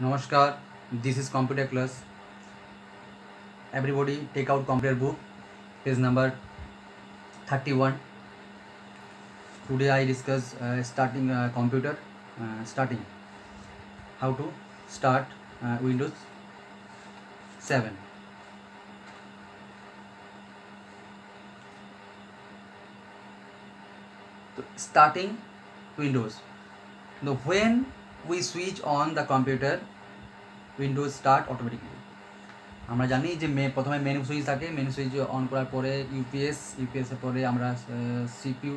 Namaskar, this is computer class. Everybody take out computer book, page number 31. Today I discuss starting computer, starting how to start Windows 7. So, starting Windows. Now when we switch on the computer, Windows start automatically. আমরা জানি যে প্রথমে menu switch থাকে, menu switch on করার পরে ইউপিএসের পরে আমরা CPU,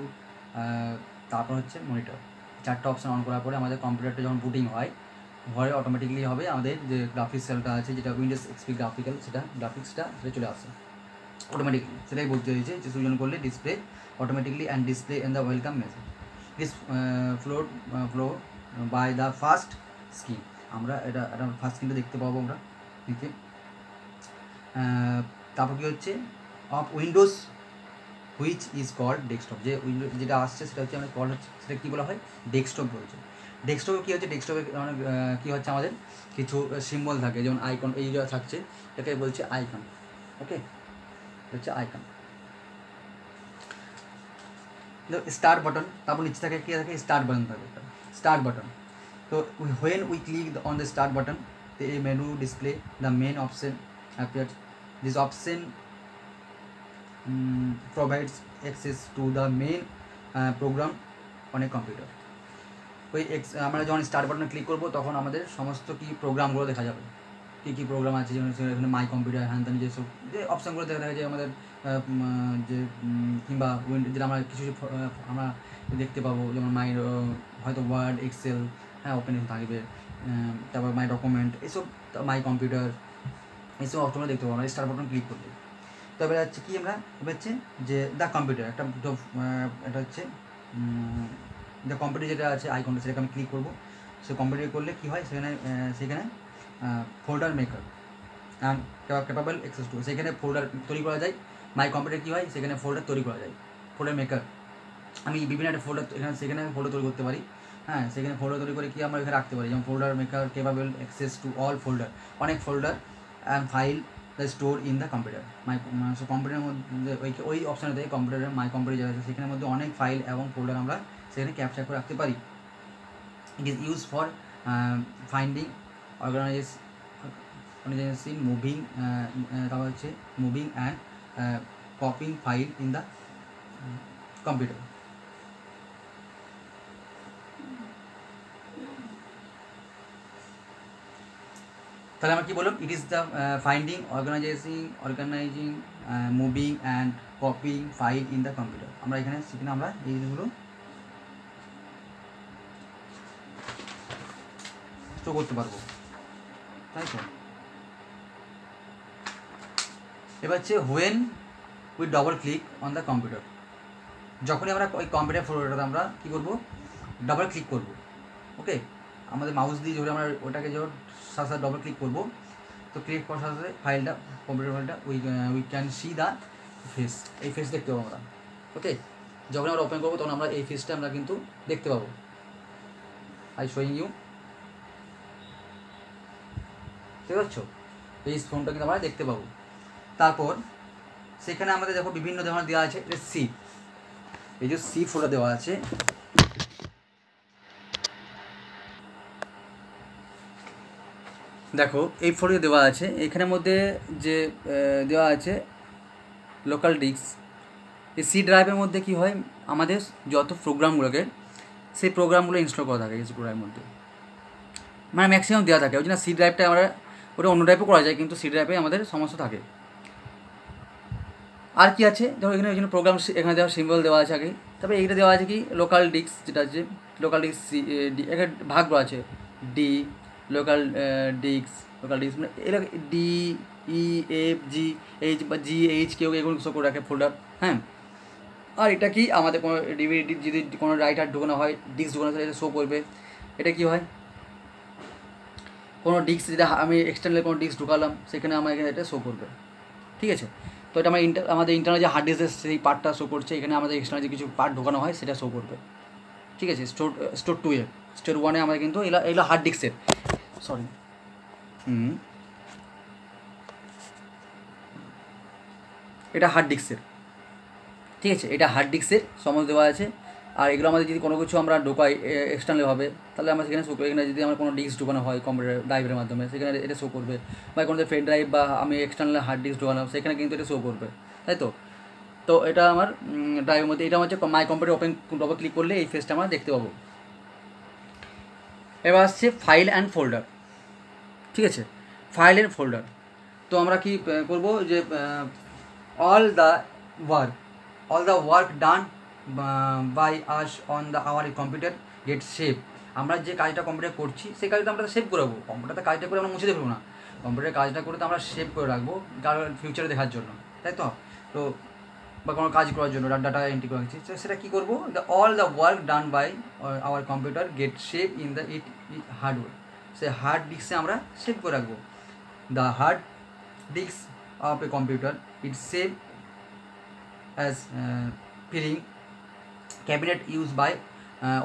তারপর হচ্ছে মনিটর, চারটা অপশান অন করার পরে আমাদের কম্পিউটারটা যখন বুটিং হয় ঘরে অটোমেটিকলি হবে আমাদের যে গ্রাফিক্স সেলটা আছে, যেটা উইন্ডোজ এক্সপি গ্রাফিক্যাল, গ্রাফিক্সটা চলে আসে অটোমেটিকলি। সেটাই বলতে হয়েছে যে সুইচ অন করলে display automatically and display in the welcome message this flow by the first screen. আমরা এটা ফার্স্ট স্ক্রিনটা দেখতে পাবো আমরা নিচে। তারপর কী হচ্ছে of windows which is called desktop, যে উইন্ডোজ যেটা আসছে সেটা হচ্ছে আমাদের কল হচ্ছে, সেটা কী বলা হয় ডেস্কটপ বলছে। ডেস্কটপে কী হচ্ছে, ডেস্কটপে কী হচ্ছে আমাদের কিছু সিম্বল থাকে, যেমন আইকন এই যা থাকছে এটাকে বলছে আইকন। ওকে, হচ্ছে আইকন। স্টার্ট বাটন, তারপর নিচে থাকে কী থাকে স্টার্ট বাটন থাকে, স্টার্ট বাটন। তো when we click on the start button, the menu display the main option appears. This option provides access to the main program on a computer. ওই আমরা যখন start বাটনে ক্লিক করবো তখন আমাদের সমস্ত কি প্রোগ্রামগুলো দেখা যাবে, কী প্রোগ্রাম আছে, যেমন এখানে মাই কম্পিউটার হ্যান ত্যান যেসব যে অপশানগুলো দেখা যায় আমাদের যে কিংবা যেটা আমরা কিছু আমরা দেখতে পাবো, যেমন মাই হয়তো ওয়ার্ড, এক্সেল, হ্যাঁ ওপেনিং থাকবে, তারপর মাই ডকুমেন্ট, এসব মাই কম্পিউটার, এসব অপশনগুলো দেখতে পাবো আমরা স্টার বাটন ক্লিক করলে। তবে হচ্ছে কি আমরা এবার হচ্ছে যে দ্য কম্পিউটার একটা এটা হচ্ছে দ্য কম্পিউটার যেটা আছে আইকনটা, সেটাকে আমি ক্লিক করবো। সে কম্পিউটার করলে কী হয় সেখানে folder maker and capable access two, সেখানে ফোল্ডার তৈরি করা যায়। মাই কম্পিউটার কী হয় সেখানে ফোল্ডার তৈরি করা যায়, ফোল্ডার মেকার। আমি বিভিন্ন একটা ফোল্ডার সেখানে আমি ফোল্ডার তৈরি করতে পারি, হ্যাঁ সেখানে ফোল্ডার তৈরি করে কি আমরা এখানে রাখতে পারি, যেমন folder maker capable access to all folder, অনেক folder and file the store in the computer. কম্পিউটারের মধ্যে ওই অপশানে থেকে কম্পিউটারের মাই কম্পিউটার যেটা আছে সেখানের মধ্যে অনেক ফাইল এবং ফোল্ডার আমরা সেখানে ক্যাপচার করে রাখতে পারি। It is use for finding organisation moving, তারপর হচ্ছে moving and copying file in the computer. তাহলে আমরা কী বললাম, it is the finding organising moving and copying file in the computer. আমরা এখানে সেখানে আমরা এই জিনিসগুলো স্টোর করতে পারবো, তাই তো। এবার হচ্ছে when we double click on the computer, যখনই আমরা ওই কম্পিউটার ফোল্ডারটাতে আমরা কী করবো ডবল ক্লিক করবো। ওকে, আমাদের মাউস দিয়ে ধরে আমরা ওটাকে যখন সাথে সাথে ডবল ক্লিক করবো, তো ক্লিক করার সাথে সাথে ফাইলটা কম্পিউটার ফাইলটা we can see the face, এই ফেস দেখতে পাবো আমরা। ওকে, যখন আমরা ওপেন করবো তখন আমরা এই ফেসটা আমরা কিন্তু দেখতে পাবো। আই শোয়িং ইউ, ঠিক আছে, এই ফোনটা কিন্তু আমরা দেখতে পাবো। তারপর সেখানে আমাদের দেখো বিভিন্ন ধরনের দেওয়া আছে, সি, এই যে সি ফোল্ডার দেওয়া আছে, দেখো এই ফোল্ডার দেওয়া আছে, এখানের মধ্যে যে দেওয়া আছে লোকাল ডিস্ক। এই সি ড্রাইভের মধ্যে কী হয় আমাদের যত প্রোগ্রামগুলোকে সেই প্রোগ্রামগুলো ইনস্টল করা থাকে এই সি ড্রাইভের মধ্যে, মানে ম্যাক্সিমাম দেওয়া থাকে। ওই জন্য সি ড্রাইভটা আমরা ওটা অন্য টাইপও করা যায়, কিন্তু সি ড্রাইভে আমাদের সমস্ত থাকে। আর কি আছে ধরো এখানে ওই জন্য প্রোগ্রাম এখানে দেওয়া সিম্বল দেওয়া আছে আগে। তারপরে এইটা দেওয়া আছে কি লোকাল ডিস্ক, যেটা আছে লোকাল ডিস্ক সি ডি, এখানে ভাগ করা আছে ডি লোকাল ডিস্ক, মানে এরা D E F G H বা জি এইচ কেউ এগুলো শো করে রাখে ফোল্ডার, হ্যাঁ। আর এটা কি আমাদের কোনো ডিভিডি যদি কোনো রাইটার ঢোকানো হয়, ডিস্ক ঢোকানো হয়, এটা শো করবে। এটা কি হয় কোনো ডিস্ক যেটা আমি এক্সটার্নাল কোনো ডিস্ক ঢুকালাম সেখানে আমার এখানে এটা শো করবে, ঠিক আছে। তো এটা আমাদের ইন্টারনাল যে হার্ড ডিস্কের সেই পার্টটা শো করছে, এখানে আমাদের এক্সটার্নাল যে কিছু পার্ট ঢোকানো হয় সেটা শো করবে, ঠিক আছে। স্টোর 2 এ, স্টোর 1 আমাদের কিন্তু এগুলো হার্ড ডিস্কের, সরি এটা হার্ড ডিস্কের, ঠিক আছে, এটা হার্ড ডিস্কের সমস্ত দেওয়া আছে। আর এগুলো আমাদের যদি কোনো কিছু আমরা ঢোকাই এক্সটার্নালভাবে, তাহলে আমরা সেখানে শো করবে। এখানে যদি আমার কোনো ডিস্ক ঢোকানো হয় কম্পিউটার ড্রাইভের মাধ্যমে, সেখানে এটা শো করবে। বা কোনো পেন ড্রাইভ বা আমি এক্সটার্নাল হার্ড ডিস্ক ঢোকালাম, সেখানে কিন্তু এটা শো করবে, তাই তো। তো এটা আমার ড্রাইভের মধ্যে, এটা হচ্ছে my computer open double click করলে এই ফেসটা আমরা দেখতে পাবো। এবার আসছে ফাইল অ্যান্ড ফোল্ডার, ঠিক আছে, ফাইল অ্যান্ড ফোল্ডার। তো আমরা কি করব, যে all the work done by us on the our computer get save. আমরা যে কাজটা কম্পিউটার করছি সেই কাজটা আমরা সেভ করে রাখবো। কম্পিউটারতে কাজটা করে আমরা মুছে দেবো না, কম্পিউটারের কাজটা করে তো আমরা সেভ করে রাখবো, কারণ ফিউচারে দেখার জন্য, তাই তো। তো বা কোনো কাজ করার জন্য ডাটা এন্ট্রি করা হচ্ছে, সেটা কী করবো, all the work done by our computer get save in the hardware. সে হার্ড ডিস্কে আমরা সেভ করে রাখবো। The hard disk of a computer it save as filling cabinet used by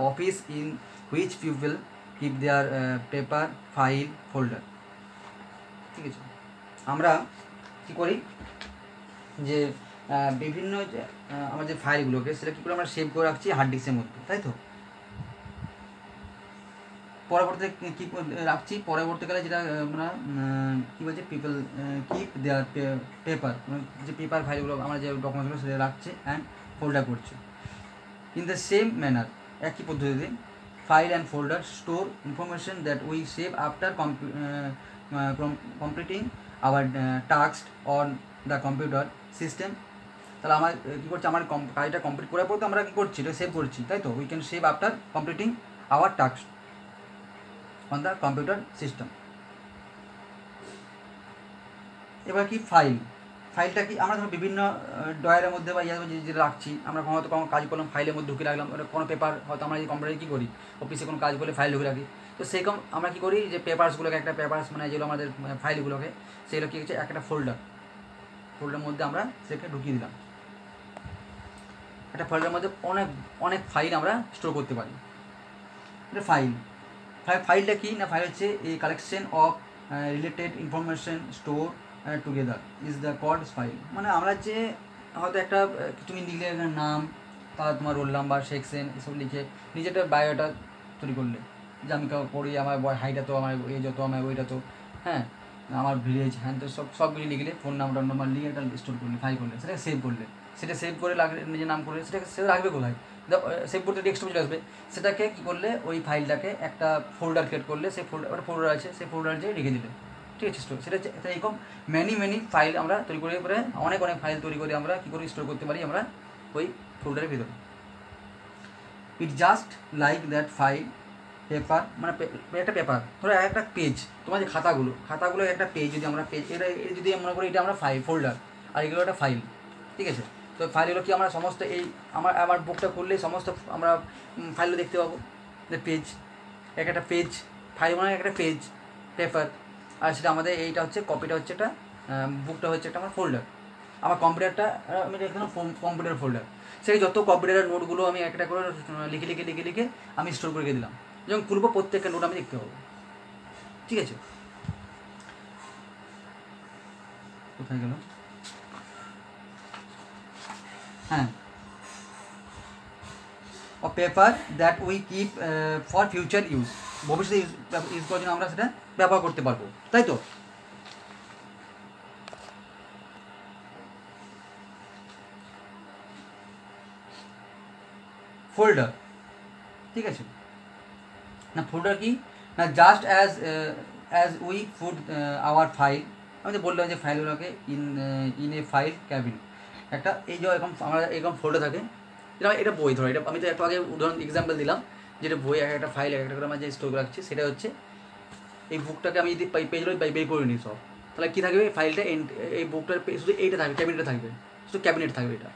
office in which people keep their paper file folder, ঠিক আছে। আমরা কী করি, যে বিভিন্ন আমার যে ফাইলগুলোকে সেটা কী করে আমরা সেভ করে রাখছি হার্ড ডিস্কের মধ্যে, তাই তো। পরবর্তীতে কী রাখছি, পরবর্তীকালে যেটা আমরা কী বলছে, পিপল কিপ দেয়ার পেপার, যে পেপার ফাইলগুলো আমরা যে ডকুমেন্টসগুলো সেটা রাখছে অ্যান্ড ফোল্ডার করছে। ইন দ্য সেম ম্যানার, একই পদ্ধতিতে file and folder store information that we save after completing our task on the computer system. তাহলে আমার কী করছে, আমার কাজটা কমপ্লিট করার পর তো আমরা কী করছি, এটা সেভ করছি, তাই তো। We can save after completing our task on the computer system. এবার কি ফাইলটা কি আমরা ধরো বিভিন্ন ড্রয়ারের মধ্যে বা ইয়ার মধ্যে যেটা রাখছি, আমরা হয়তো কোনো কাজ করলাম ফাইলের মধ্যে ঢুকে রাখলাম, কোনো পেপার হয়তো আমরা এই কম্পিউটারে কী করি, অফিসে কোনো কাজ করলে ফাইল ঢুকে রাখি। তো সেরকম আমরা কী করি, যে পেপারসগুলোকে একটা পেপারস মানে যেগুলো আমাদের ফাইলগুলোকে, সেগুলো কী হচ্ছে একটা ফোল্ডারের মধ্যে আমরা সেটাকে ঢুকিয়ে দিলাম। একটা ফোল্ডারের মধ্যে অনেক ফাইল আমরা স্টোর করতে পারি। এটা ফাইলটা কি না, ফাইল হচ্ছে এই collection of related information store together is the called file. মানে আমরা যে হয়তো একটা তুমি লিখলে নাম, তার তোমার রোল নাম্বার, সেকশন এসব লিখে নিজেটা বায়োটা তৈরি করলে, যে আমি পড়ি, আমার হাইটা তো, আমার এই যত, আমার ওইটা তো, হ্যাঁ, আমার ভিলেজ, হ্যাঁ, তো সবগুলি লিখলে, ফোন নাম্বার লিখে একটা স্টোর করলে, ফাইল করলে, সেটা সেভ করলে, সেটা সেভ করে নিজের নাম করে সেটা রাখবে কোথায়, সেভ করতে ডেস্কটপে চলে আসবে। সেটাকে কী করলে, ওই ফাইলটাকে একটা ফোল্ডার ক্রিয়েট করলে, সেই ফোল্ডার আছে, সেই ফোল্ডার যে রেখে দিলে, ঠিক আছে। স্টোর সেটা এরকম ম্যানি ফাইল আমরা তৈরি করে পরে অনেক ফাইল তৈরি করে আমরা কী করে স্টোর করতে পারি আমরা ওই ফোল্ডারের ভিতরে। It just like that file paper, মানে একটা পেপার, ধরো একটা পেজ, তোমার যে খাতাগুলো একটা পেজ, যদি আমরা পেজ এটা যদি মনে করি এটা আমরা ফোল্ডার, আর এগুলো একটা ফাইল, ঠিক আছে। তো ফাইলগুলো কি আমরা সমস্ত এই আমার বুকটা খুললেই সমস্ত আমরা ফাইলগুলো দেখতে পাবো, যে পেজ, একটা পেজ ফাইল মানে একটা পেজ পেপার। আর সেটা আমাদের এইটা হচ্ছে কপিটা হচ্ছে একটা, বুকটা হচ্ছে একটা আমার ফোল্ডার। আমার কম্পিউটারটা আমি এখানে কম্পিউটার ফোল্ডার, সেই যত কম্পিউটারের নোটগুলো আমি একটা করে লিখে আমি স্টোর করে দিলাম। যেমন খুলবো প্রত্যেকটা নোট আমি দেখতে পাবো, ঠিক আছে। কোথায় গেল, হ্যাঁ, a paper that we keep for future use, ভবিষ্যতে ইউজ করার জন্য আমরা সেটা ব্যবহার করতে পারবো, তাই তো। ফোল্ডার, ঠিক আছে না। ফোল্ডার কি না, just as we put hour file, আমি তো বললাম যে ফাইলগুলোকে ইন এ ফাইল ক্যাবিন, একটা এই যে এরকম আমরা এরকম ফোল্ডার থাকে, যেটা এটা বই, ধরো এটা আমি তো একটু আগে উদাহরণ এক্সাম্পল দিলাম, যেটা বই একটা ফাইল একটা করে আমরা যে স্টোর রাখছি, সেটা হচ্ছে এই বুকটাকে আমি যদি পেজগুলো বের করে নিই সব, তাহলে কী থাকবে, ফাইলটা এই বুকটার শুধু এইটা থাকবে, ক্যাবিনেটে থাকবে, শুধু ক্যাবিনেট থাকবে এটা,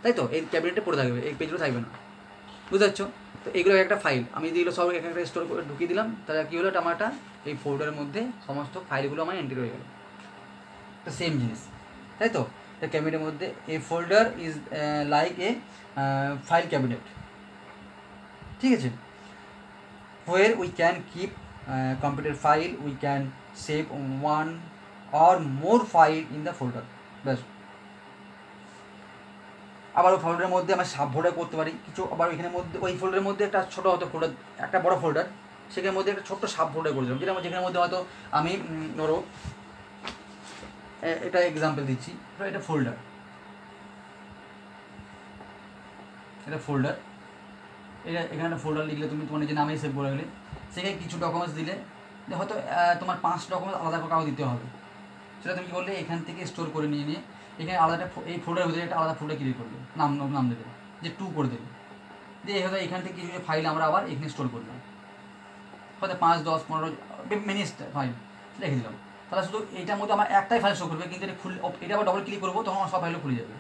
তাই তো। এই ক্যাবিনেটে পড়ে থাকবে, এই পেজগুলো থাকবে না, বুঝতে পারছো। তো এগুলো একটা ফাইল, আমি যদি এগুলো সব একটা স্টোর করে ঢুকিয়ে দিলাম, তাহলে কী হলো, আমার একটা এই ফোল্ডারের মধ্যে সমস্ত ফাইলগুলো আমার এন্ট্রি হয়ে গেল, তো সেম জিনিস, তাই তো। ক্যাবিনেটের মধ্যে a folder is like a file cabinet, ঠিক আছে, where we can keep computer file, we can save one or more file in the folder. ব্যাস। আবার ওই ফোল্ডারের মধ্যে আমরা সাব ফোল্ডার করতে পারি কিছু, আবার এখানের মধ্যে ওই ফোল্ডারের মধ্যে একটা ছোটো হয়তো ফোল্ডার, একটা বড় ফোল্ডার, সেখানের মধ্যে একটা ছোট্ট সাব ফোল্ডার করে দিলাম, যেখানের মধ্যে হয়তো আমি ধরো এটা এক্সাম্পল দিচ্ছি, এটা ফোল্ডার, এটা ফোল্ডার, এটা এখানে ফোল্ডার লিখলে তুমি তোমার নিজের নামেই সেভ করে গেলে, সেখানে কিছু ডকুমেন্টস দিলে হয়তো তোমার 5 ডকুমেন্টস আলাদা করে কাগজ দিতে হবে, সেটা তুমি কী করলে এখান থেকে স্টোর করে নিয়ে এখানে আলাদা এই ফোল্ডারের ভিতরে একটা আলাদা ফোল্ডার ক্রিয়েট করবে, নাম দেবে যে 2 করে দেবে, দিয়ে হয়তো এখান থেকে কিছু ফাইল আমরা আবার এখানে স্টোর করলাম, হয়তো 5, 10, 15 মিনি ফাইল রেখে দিলাম, তাহলে শুধু এইটার মধ্যে আমার একটাই ফাইল শো করবে, কিন্তু এটা আবার ডবল ক্লিক করবো তখন আমার সব ফাইলও খুলে যাবে,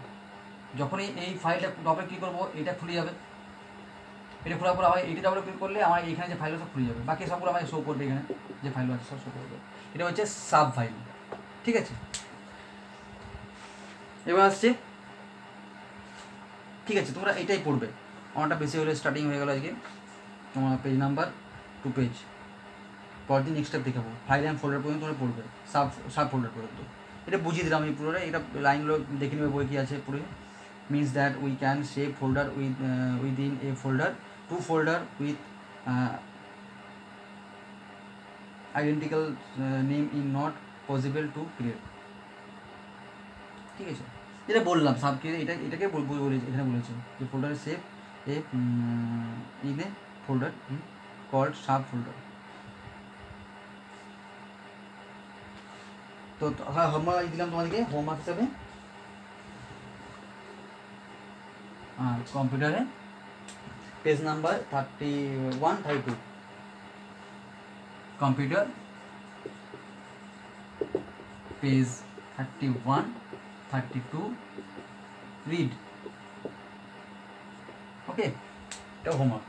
যখনই এই ফাইলটা ডবল ক্লিক করবো এটা খুলে যাবে, এটা খোলার পর আবার এইটা ডবল ক্লিক করলে আমার এখানে যে ফাইলগুলো সব খুলে যাবে, বাকি সবগুলো আমাকে শো করবে, এখানে যে ফাইলগুলো আছে সব শো করবে, এটা হচ্ছে সাব ফাইল। ঠিক আছে, এবার আসছে, ঠিক আছে তোমরা এটাই পড়বে, অনেকটা বেশি হলে স্টার্টিং হয়ে গেল আজকে, তোমার পেজ নাম্বার 2 পেজ, পরদিন নেক্সট স্টেপ দেখাবো, ফাইল অ্যান্ড ফোল্ডার পর্যন্ত তোমরা পড়বে, সাব ফোল্ডার পর্যন্ত, এটা বুঝিয়ে দিলাম আমি পুরোটা, এটা লাইনগুলো দেখে নেবে বই কী আছে পুরো, means that we can save folder within a folder, 2 folder with identical name is not possible to create। ঠিক আছে, যেটা বললাম সাবকে এটাকে বলেছে, এখানে বলেছে যে folder save a in a folder called sub folder. তো হোমওয়ার্ক দিলাম তোমাদেরকে, হোমওয়ার্ক হিসাবে কম্পিউটারে page number 31, 32, computer page 31, 32 read. Okay, এটা হোমওয়ার্ক।